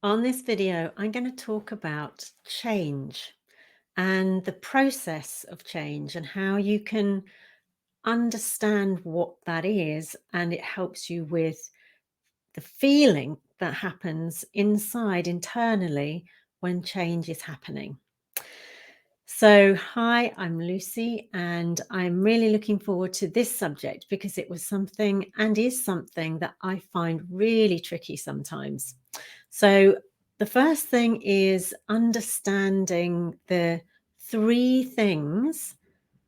On this video, I'm going to talk about change and the process of change and how you can understand what that is, and it helps you with the feeling that happens inside internally when change is happening. So, hi, I'm Lucy, and I'm really looking forward to this subject because it was something and is something that I find really tricky sometimes. So, the first thing is understanding the three things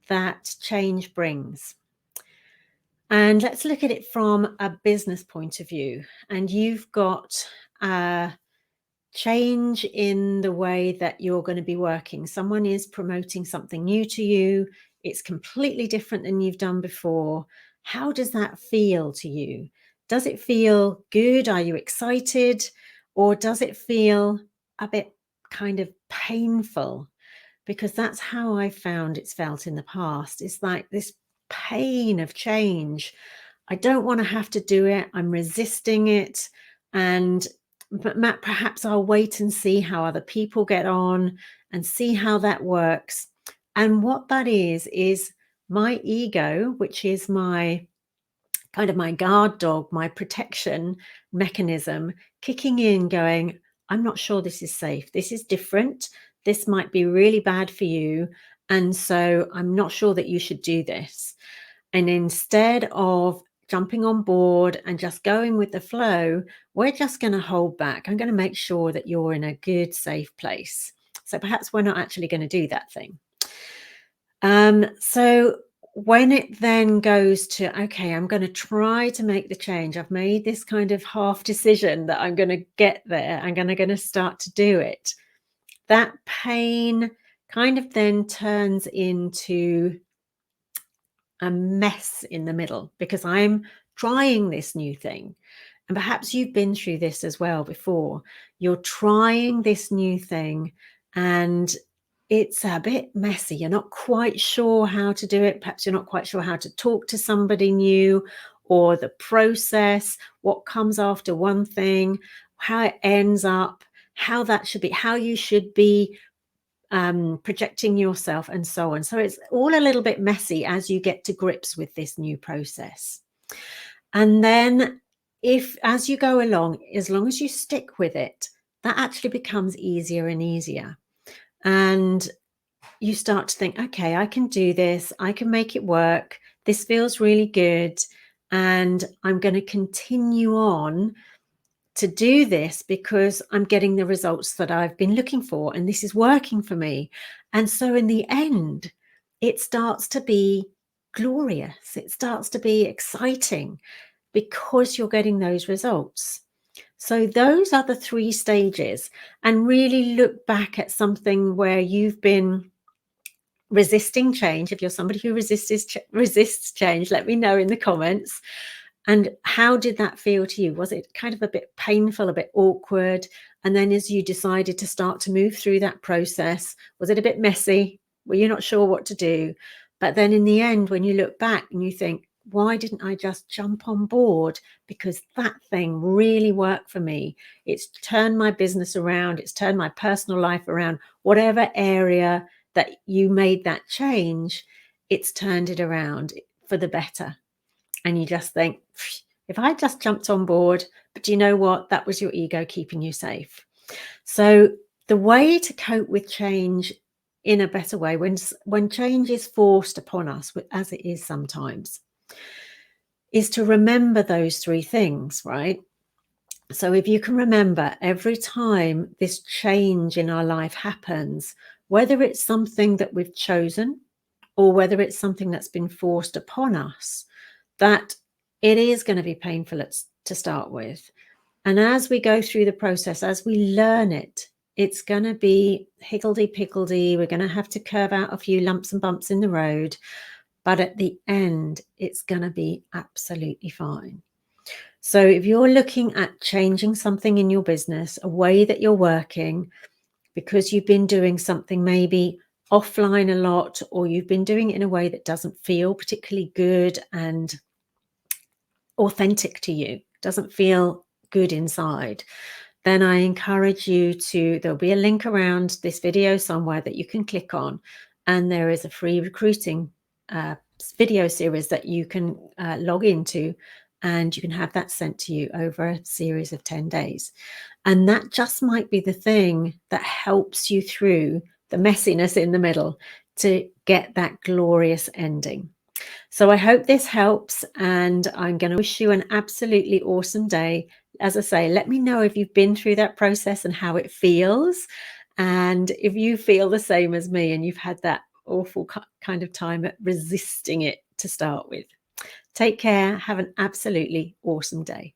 that change brings. And let's look at it from a business point of view. And you've got a change in the way that you're going to be working. Someone is promoting something new to you, it's completely different than you've done before. How does that feel to you? Does it feel good? Are you excited? Or does it feel a bit kind of painful? Because that's how I found it's felt in the past. It's like this pain of change. I don't want to have to do it. I'm resisting it. And but Matt, perhaps I'll wait and see how other people get on and see how that works. And what that is my ego, which is my kind of my guard dog, my protection mechanism, kicking in, going, I'm not sure this is safe. This is different. This might be really bad for you. And so I'm not sure that you should do this. And instead of jumping on board and just going with the flow, we're just going to hold back. I'm going to make sure that you're in a good, safe place. So perhaps we're not actually going to do that thing. So when it then goes to, okay, I'm going to try to make the change. I've made this kind of half decision that I'm going to get there. I'm going to start to do it. That pain kind of then turns into a mess in the middle because I'm trying this new thing. And perhaps you've been through this as well before. You're trying this new thing and it's a bit messy. You're not quite sure how to do it. Perhaps you're not quite sure how to talk to somebody new, or the process, what comes after one thing, how it ends up, how that should be, how you should be projecting yourself, and so on. So it's all a little bit messy as you get to grips with this new process. And then if as you go along, as long as you stick with it, that actually becomes easier and easier. And you start to think, okay, I can do this. I can make it work. This feels really good. And I'm going to continue on to do this because I'm getting the results that I've been looking for, and this is working for me. And so in the end, it starts to be glorious. It starts to be exciting because you're getting those results. So those are the three stages. And really look back at something where you've been resisting change. If you're somebody who resists change, let me know in the comments. And how did that feel to you? Was it kind of a bit painful, a bit awkward? And then as you decided to start to move through that process, was it a bit messy? Were you not sure what to do? But then in the end, when you look back and you think, why didn't I just jump on board? Because that thing really worked for me. It's turned my business around. It's turned my personal life around. Whatever area that you made that change, it's turned it around for the better. And you just think, if I just jumped on board, but you know what? That was your ego keeping you safe. So the way to cope with change in a better way, when change is forced upon us, as it is sometimes, is to remember those three things, right? So if you can remember every time this change in our life happens, whether it's something that we've chosen or whether it's something that's been forced upon us, that it is going to be painful to start with. And as we go through the process, as we learn it, it's going to be higgledy-piggledy. We're going to have to curve out a few lumps and bumps in the road. But at the end, it's going to be absolutely fine. So if you're looking at changing something in your business, a way that you're working, because you've been doing something maybe offline a lot, or you've been doing it in a way that doesn't feel particularly good and authentic to you, doesn't feel good inside, then I encourage you to, there'll be a link around this video somewhere that you can click on, and there is a free recruiting video series that you can log into, and you can have that sent to you over a series of 10 days. And that just might be the thing that helps you through the messiness in the middle to get that glorious ending. So I hope this helps, and I'm going to wish you an absolutely awesome day. As I say, let me know if you've been through that process and how it feels. And if you feel the same as me and you've had that awful kind of time at resisting it to start with. Take care. Have an absolutely awesome day.